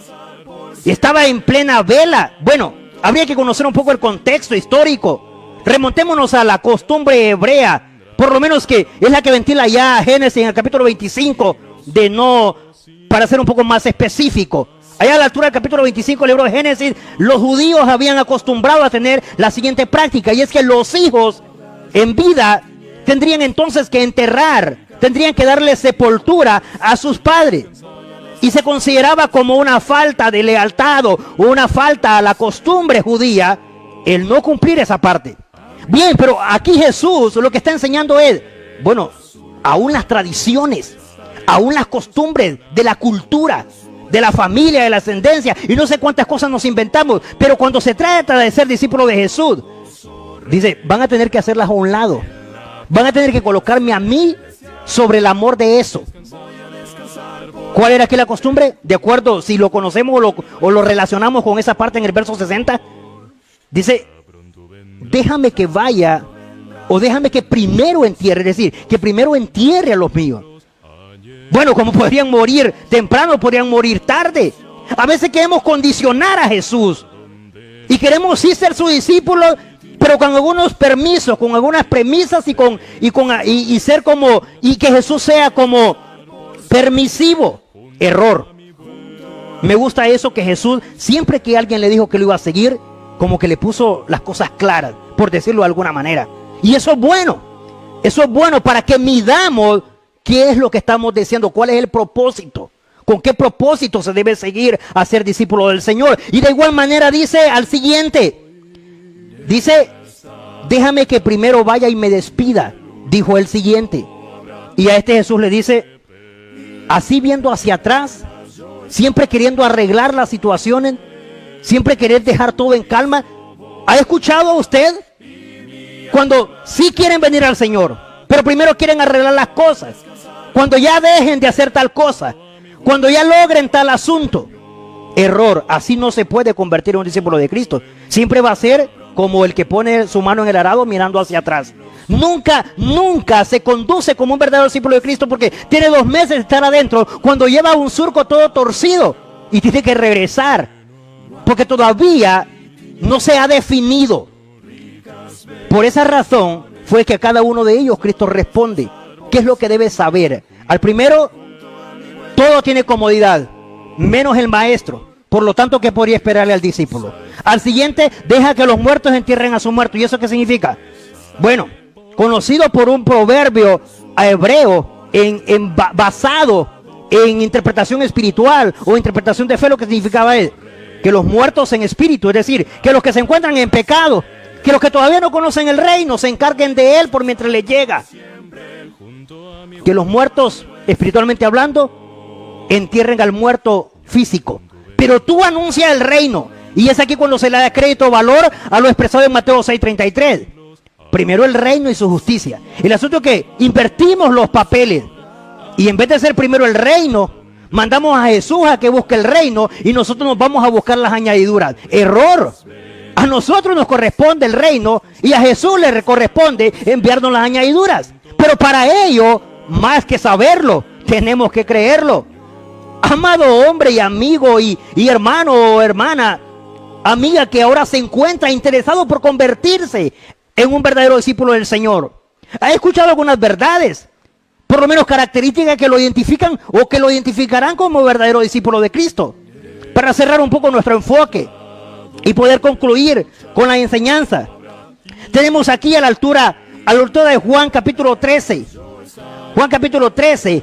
Estaba en plena vela. Bueno, habría que conocer un poco el contexto histórico. Remontémonos a la costumbre hebrea, por lo menos que es la que ventila ya Génesis en el capítulo 25, para ser un poco más específico. Allá a la altura del capítulo 25 del libro de Génesis, los judíos habían acostumbrado a tener la siguiente práctica, y es que los hijos en vida tendrían entonces que enterrar, tendrían que darle sepultura a sus padres. Y se consideraba como una falta de lealtad o una falta a la costumbre judía el no cumplir esa parte. Bien, pero aquí Jesús lo que está enseñando es, bueno, aún las tradiciones, aún las costumbres de la cultura, de la familia, de la ascendencia, y no sé cuántas cosas nos inventamos, pero cuando se trata de ser discípulo de Jesús, dice, van a tener que hacerlas a un lado, van a tener que colocarme a mí sobre el amor de eso. ¿Cuál era aquí la costumbre? De acuerdo, si lo conocemos o lo relacionamos con esa parte en el verso 60, dice, déjame que vaya, o déjame que primero entierre, es decir, que primero entierre a los míos. Bueno, como podrían morir temprano, podrían morir tarde. A veces queremos condicionar a Jesús y queremos sí ser su discípulo, pero con algunos permisos, con algunas premisas y ser como, y que Jesús sea como permisivo. Error. Me gusta eso que Jesús, siempre que alguien le dijo que lo iba a seguir, como que le puso las cosas claras, por decirlo de alguna manera. Y eso es bueno. Eso es bueno para que midamos qué es lo que estamos diciendo, cuál es el propósito, con qué propósito se debe seguir a ser discípulo del Señor. Y de igual manera dice al siguiente, dice, déjame que primero vaya y me despida, dijo el siguiente. Y a este Jesús le dice, así viendo hacia atrás, siempre queriendo arreglar las situaciones, siempre querer dejar todo en calma. ¿Ha escuchado a usted? Cuando sí quieren venir al Señor, pero primero quieren arreglar las cosas. Cuando ya dejen de hacer tal cosa, cuando ya logren tal asunto. Error, así no se puede convertir en un discípulo de Cristo. Siempre va a ser como el que pone su mano en el arado mirando hacia atrás. Nunca se conduce como un verdadero discípulo de Cristo, porque tiene 2 meses de estar adentro cuando lleva un surco todo torcido y tiene que regresar, porque todavía no se ha definido. Por esa razón fue que a cada uno de ellos Cristo responde. ¿Qué es lo que debe saber? Al primero, todo tiene comodidad, menos el maestro. Por lo tanto, ¿qué podría esperarle al discípulo? Al siguiente, deja que los muertos entierren a sus muertos. ¿Y eso qué significa? Bueno, conocido por un proverbio hebreo basado en interpretación espiritual o interpretación de fe, lo que significaba es que los muertos en espíritu, es decir, que los que se encuentran en pecado, que los que todavía no conocen el reino se encarguen de él por mientras les llega. Que los muertos, espiritualmente hablando, entierren al muerto físico. Pero tú anuncias el reino. Y es aquí cuando se le da crédito o valor a lo expresado en Mateo 6:33. Primero el reino y su justicia. El asunto es que invertimos los papeles. Y en vez de ser primero el reino, mandamos a Jesús a que busque el reino y nosotros nos vamos a buscar las añadiduras. Error. A nosotros nos corresponde el reino y a Jesús le corresponde enviarnos las añadiduras. Pero para ello, más que saberlo, tenemos que creerlo. Amado hombre y amigo y hermano o hermana, amiga que ahora se encuentra interesado por convertirse en un verdadero discípulo del Señor. ¿Ha escuchado algunas verdades? Por lo menos características que lo identifican o que lo identificarán como verdadero discípulo de Cristo. Para cerrar un poco nuestro enfoque y poder concluir con la enseñanza. Tenemos aquí a la altura de Juan capítulo 13. Juan capítulo 13,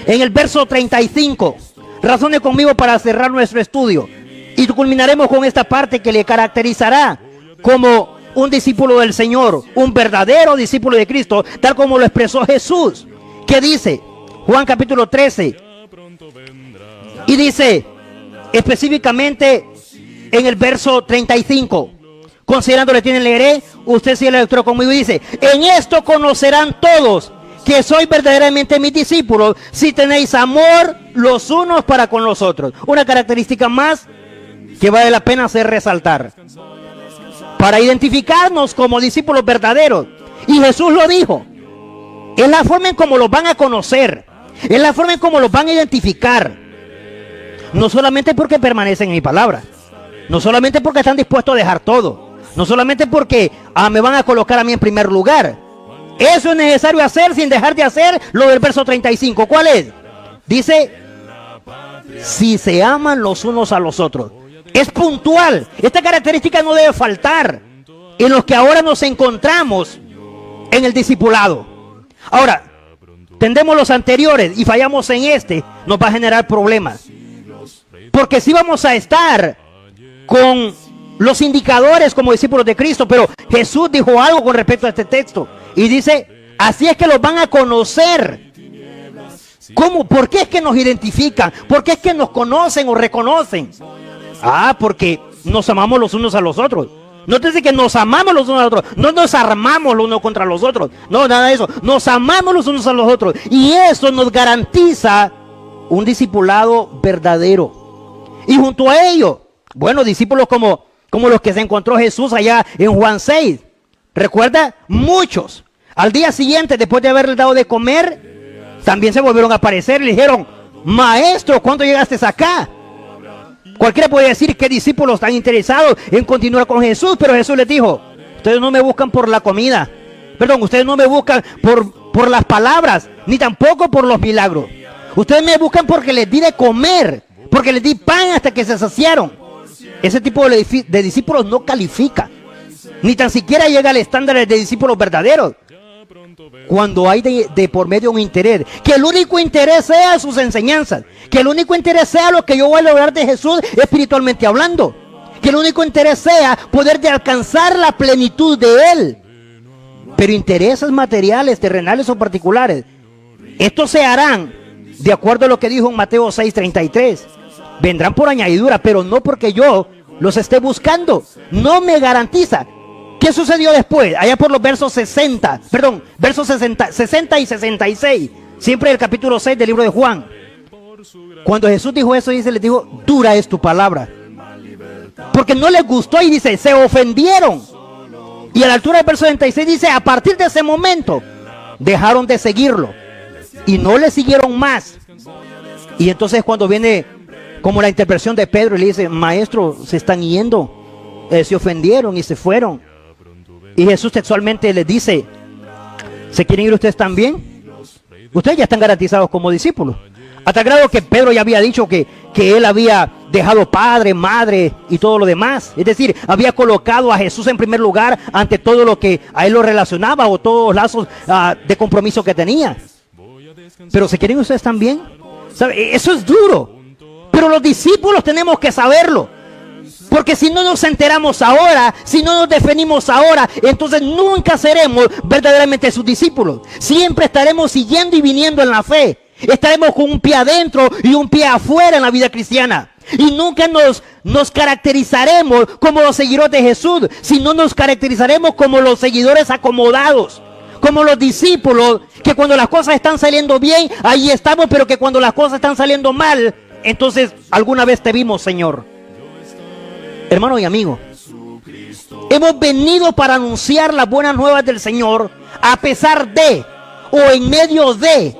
en el verso 35. Razone conmigo para cerrar nuestro estudio. Y culminaremos con esta parte que le caracterizará como un discípulo del Señor, un verdadero discípulo de Cristo, tal como lo expresó Jesús. ¿Qué dice? Juan capítulo 13. Y dice específicamente en el verso 35. Considerándole tienen leeré, usted sí la lectura conmigo y dice: en esto conocerán todos que sois verdaderamente mis discípulos, si tenéis amor los unos para con los otros. Una característica más que vale la pena hacer resaltar para identificarnos como discípulos verdaderos. Y Jesús lo dijo. Es la forma en cómo los van a conocer, es la forma en cómo los van a identificar. No solamente porque permanecen en mi palabra, no solamente porque están dispuestos a dejar todo, No solamente porque me van a colocar a mí en primer lugar. Eso es necesario hacer sin dejar de hacer lo del verso 35. ¿Cuál es? Dice, si se aman los unos a los otros. Es puntual. Esta característica no debe faltar en los que ahora nos encontramos en el discipulado. Ahora, tendemos los anteriores y fallamos en este, nos va a generar problemas. Porque sí vamos a estar con los indicadores como discípulos de Cristo, pero Jesús dijo algo con respecto a este texto. Y dice, así es que los van a conocer. ¿Cómo? ¿Por qué es que nos identifican? ¿Por qué es que nos conocen o reconocen? Porque nos amamos los unos a los otros. No te dice que nos amamos los unos a los otros. No nos armamos los unos contra los otros. No, nada de eso. Nos amamos los unos a los otros. Y eso nos garantiza un discipulado verdadero. Y junto a ello, bueno, discípulos como los que se encontró Jesús allá en Juan 6. ¿Recuerda? Muchos. Al día siguiente, después de haberle dado de comer, también se volvieron a aparecer y le dijeron, maestro, ¿cuándo llegaste acá? Cualquiera puede decir que discípulos están interesados en continuar con Jesús, pero Jesús les dijo, ustedes no me buscan por la comida. Perdón, ustedes no me buscan por las palabras, ni tampoco por los milagros. Ustedes me buscan porque les di de comer, porque les di pan hasta que se saciaron. Ese tipo de discípulos no califica, ni tan siquiera llega al estándar de discípulos verdaderos. Cuando hay de por medio un interés, que el único interés sea sus enseñanzas, que el único interés sea lo que yo voy a lograr de Jesús espiritualmente hablando, que el único interés sea poder de alcanzar la plenitud de Él. Pero intereses materiales, terrenales o particulares, estos se harán de acuerdo a lo que dijo en Mateo 6:33. Vendrán por añadidura, pero no porque yo los esté buscando. No me garantiza. ¿Qué sucedió después? Allá por los versos 60 y 66. Siempre el capítulo 6 del libro de Juan. Cuando Jesús dijo eso, les dijo, dura es tu palabra. Porque no les gustó y dice, se ofendieron. Y a la altura del verso 66 dice, a partir de ese momento, dejaron de seguirlo. Y no le siguieron más. Y entonces cuando viene como la interpretación de Pedro y le dice, maestro, se están yendo. Se ofendieron y se fueron. Y Jesús textualmente les dice, ¿se quieren ir ustedes también? Ustedes ya están garantizados como discípulos. Hasta el grado que Pedro ya había dicho que él había dejado padre, madre y todo lo demás. Es decir, había colocado a Jesús en primer lugar ante todo lo que a él lo relacionaba o todos los lazos de compromiso que tenía. Pero ¿se quieren ustedes también? ¿Sabe? Eso es duro. Pero los discípulos tenemos que saberlo. Porque si no nos enteramos ahora, si no nos definimos ahora, entonces nunca seremos verdaderamente sus discípulos. Siempre estaremos siguiendo y viniendo en la fe. Estaremos con un pie adentro y un pie afuera en la vida cristiana. Y nunca nos caracterizaremos como los seguidores de Jesús, sino nos caracterizaremos como los seguidores acomodados. Como los discípulos que cuando las cosas están saliendo bien, ahí estamos, pero que cuando las cosas están saliendo mal, entonces alguna vez te vimos, Señor. Hermano y amigo, hemos venido para anunciar las buenas nuevas del Señor a pesar de o en medio de.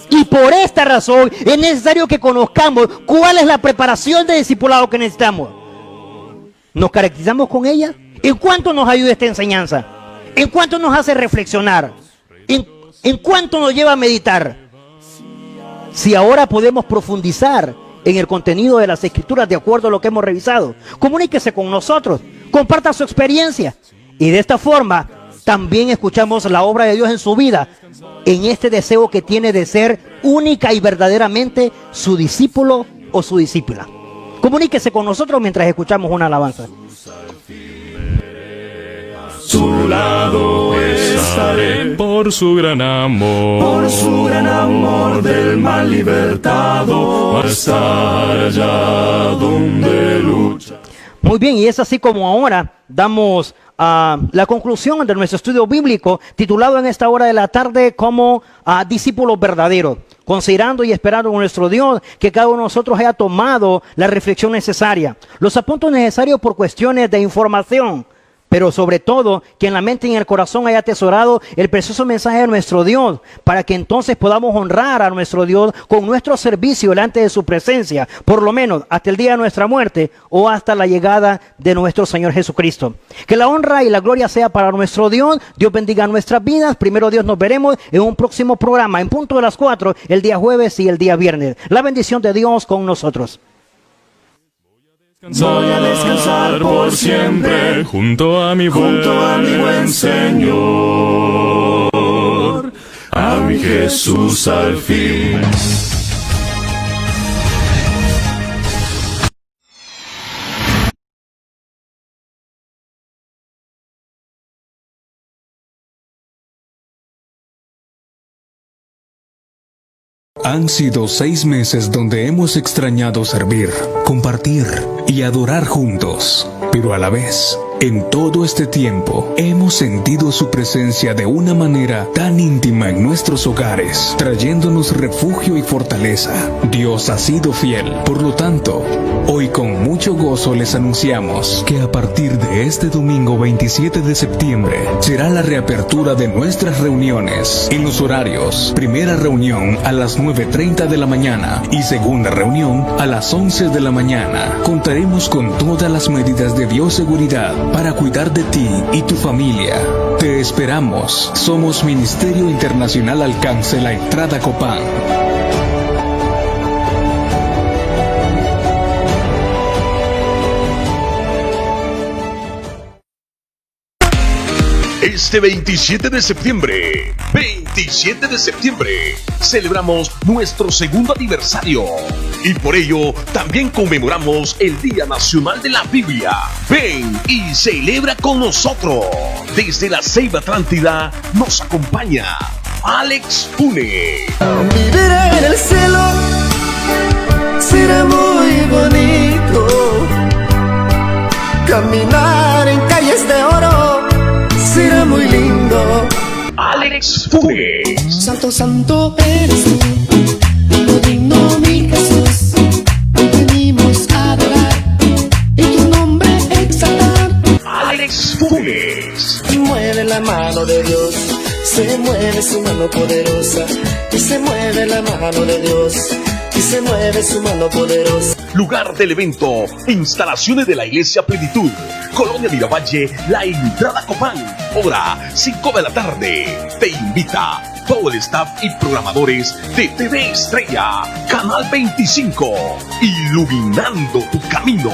Y por esta razón es necesario que conozcamos cuál es la preparación de discipulado que necesitamos. ¿Nos caracterizamos con ella? ¿En cuánto nos ayuda esta enseñanza? ¿En cuánto nos hace reflexionar? ¿En cuánto nos lleva a meditar? Si ahora podemos profundizar en el contenido de las Escrituras de acuerdo a lo que hemos revisado, comuníquese con nosotros, comparta su experiencia y de esta forma también escuchamos la obra de Dios en su vida, en este deseo que tiene de ser única y verdaderamente su discípulo o su discípula. Comuníquese con nosotros mientras escuchamos una alabanza. Su lado estaré por su gran amor del mal libertado, a estar allá donde lucha. Muy bien, y es así como ahora damos la conclusión de nuestro estudio bíblico titulado en esta hora de la tarde como discípulos verdaderos, considerando y esperando en nuestro Dios que cada uno de nosotros haya tomado la reflexión necesaria, los apuntes necesarios por cuestiones de información, Pero sobre todo, que en la mente y en el corazón haya atesorado el precioso mensaje de nuestro Dios, para que entonces podamos honrar a nuestro Dios con nuestro servicio delante de su presencia, por lo menos hasta el día de nuestra muerte o hasta la llegada de nuestro Señor Jesucristo. Que la honra y la gloria sea para nuestro Dios. Dios bendiga nuestras vidas. Primero Dios, nos veremos en un próximo programa en punto de las 4, el día jueves y el día viernes. La bendición de Dios con nosotros. Voy a descansar por siempre junto a mi buen Señor, a mi Jesús al fin. Han sido 6 meses donde hemos extrañado servir, compartir y adorar juntos, pero a la vez, en todo este tiempo, hemos sentido su presencia de una manera tan íntima en nuestros hogares, trayéndonos refugio y fortaleza. Dios ha sido fiel, por lo tanto, hoy con mucho gozo les anunciamos que a partir de este domingo 27 de septiembre será la reapertura de nuestras reuniones en los horarios: primera reunión a las 9:30 de la mañana y segunda reunión a las 11 de la mañana. Contaremos con todas las medidas de bioseguridad para cuidar de ti y tu familia. Te esperamos. Somos Ministerio Internacional Alcance La Entrada Copán. Este 27 de septiembre, celebramos nuestro segundo aniversario y por ello también conmemoramos el Día Nacional de la Biblia. Ven y celebra con nosotros. Desde la Ceiba Atlántida nos acompaña Alex Pune. Viviré en el cielo, será muy bonito. Caminar en calles de oro, será muy lindo. Alex Funes. Santo, santo eres tú, lo digno mi Jesús. Venimos a adorar y tu nombre exaltar. Alex Funes. Mueve la mano de Dios, se mueve su mano poderosa. Y se mueve la mano de Dios, y se mueve su mano poderosa. Lugar del evento: instalaciones de la Iglesia Plenitud, Colonia Miravalle, La Entrada Copán. Hora 5 de la tarde. Te invita todo el staff y programadores de TV Estrella, Canal 25, iluminando tu camino.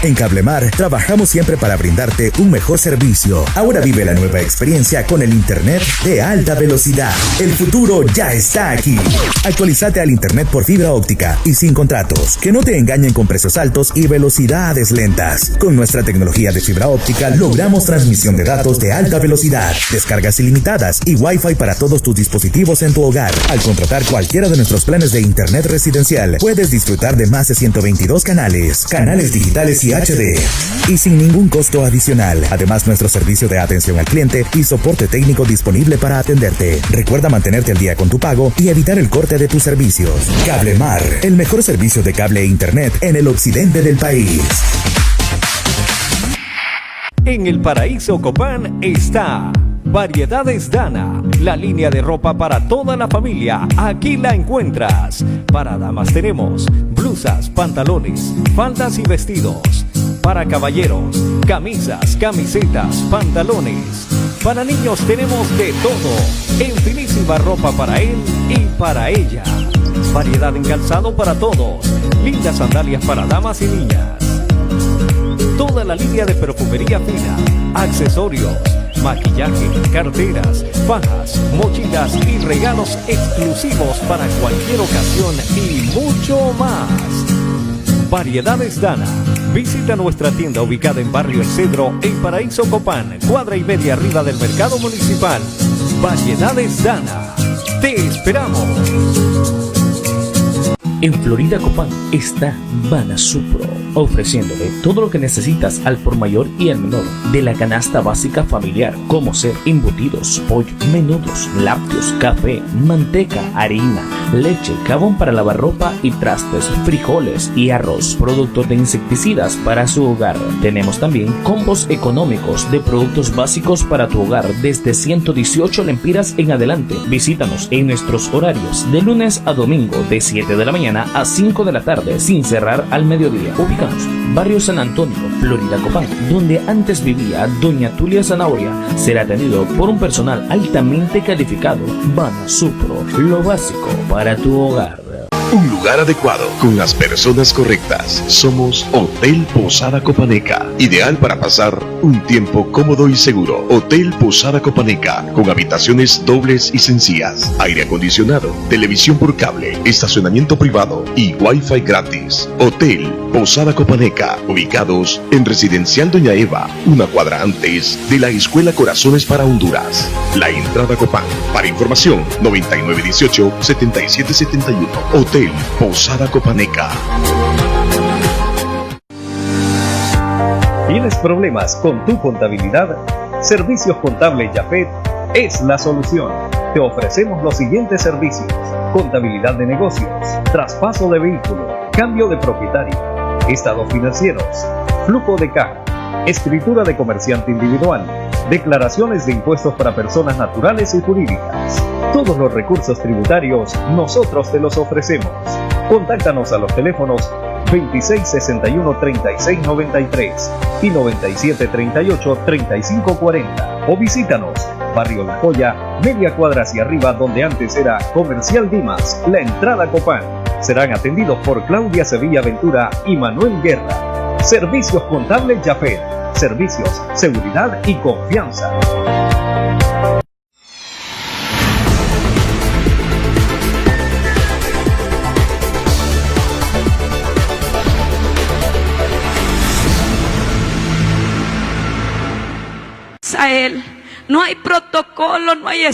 En Cablemar trabajamos siempre para brindarte un mejor servicio. Ahora vive la nueva experiencia con el internet de alta velocidad. El futuro ya está aquí. Actualízate al internet por fibra óptica y sin contratos. Que no te engañen con precios altos y velocidades lentas. Con nuestra tecnología de fibra óptica logramos transmisión de datos de alta velocidad, descargas ilimitadas y Wi-Fi para todos tus dispositivos en tu hogar. Al contratar cualquiera de nuestros planes de internet residencial, puedes disfrutar de más de 122 canales digitales y HD, y sin ningún costo adicional. Además, nuestro servicio de atención al cliente y soporte técnico disponible para atenderte. Recuerda mantenerte al día con tu pago y evitar el corte de tus servicios. Cablemar, el mejor servicio de cable e internet en el occidente del país. En el Paraíso Copán está Variedades Dana, la línea de ropa para toda la familia. Aquí la encuentras. Para damas tenemos blusas, pantalones, faldas y vestidos. Para caballeros, camisas, camisetas, pantalones. Para niños tenemos de todo, en finísima ropa para él y para ella. Variedad en calzado para todos, lindas sandalias para damas y niñas. Toda la línea de perfumería fina, accesorios, maquillaje, carteras, fajas, mochilas y regalos exclusivos para cualquier ocasión y mucho más. Variedades Dana. Visita nuestra tienda ubicada en Barrio El Cedro, en Paraíso Copán, cuadra y media arriba del Mercado Municipal. Variedades Dana. ¡Te esperamos! En Florida Copán está Banasupro, ofreciéndole todo lo que necesitas al por mayor y al menor de la canasta básica familiar, como ser embutidos, pollo, menudos, lácteos, café, manteca, harina, leche, jabón para lavar ropa y trastes, frijoles y arroz, productos de insecticidas para su hogar. Tenemos también combos económicos de productos básicos para tu hogar desde 118 lempiras en adelante. Visítanos en nuestros horarios de lunes a domingo de 7 de la mañana a 5 de la tarde sin cerrar al mediodía. Ubícanos, Barrio San Antonio, Florida Copán, donde antes vivía Doña Tulia Zanahoria. Será atendido por un personal altamente calificado. Banasupro, lo básico para tu hogar. Un lugar adecuado con las personas correctas. Somos Hotel Posada Copaneca, ideal para pasar un tiempo cómodo y seguro. Hotel Posada Copaneca, con habitaciones dobles y sencillas, aire acondicionado, televisión por cable, estacionamiento privado y wifi gratis. Hotel Posada Copaneca, ubicados en Residencial Doña Eva, una cuadra antes de la Escuela Corazones para Honduras. La entrada Copán. Para información, 9918-7771. Hotel Posada Copaneca. ¿Tienes problemas con tu contabilidad? Servicios Contables Jafet es la solución. Te ofrecemos los siguientes servicios: contabilidad de negocios, traspaso de vehículo, cambio de propietario, estados financieros, flujo de caja, escritura de comerciante individual, declaraciones de impuestos para personas naturales y jurídicas. Todos los recursos tributarios nosotros te los ofrecemos. Contáctanos a los teléfonos 2661-3693 y 9738-3540 o visítanos Barrio La Joya, media cuadra hacia arriba donde antes era Comercial Dimas, la entrada Copán. Serán atendidos por Claudia Sevilla Ventura y Manuel Guerra. Servicios Contables Jafet. Servicios, seguridad y confianza. A él no hay protocolo, no hay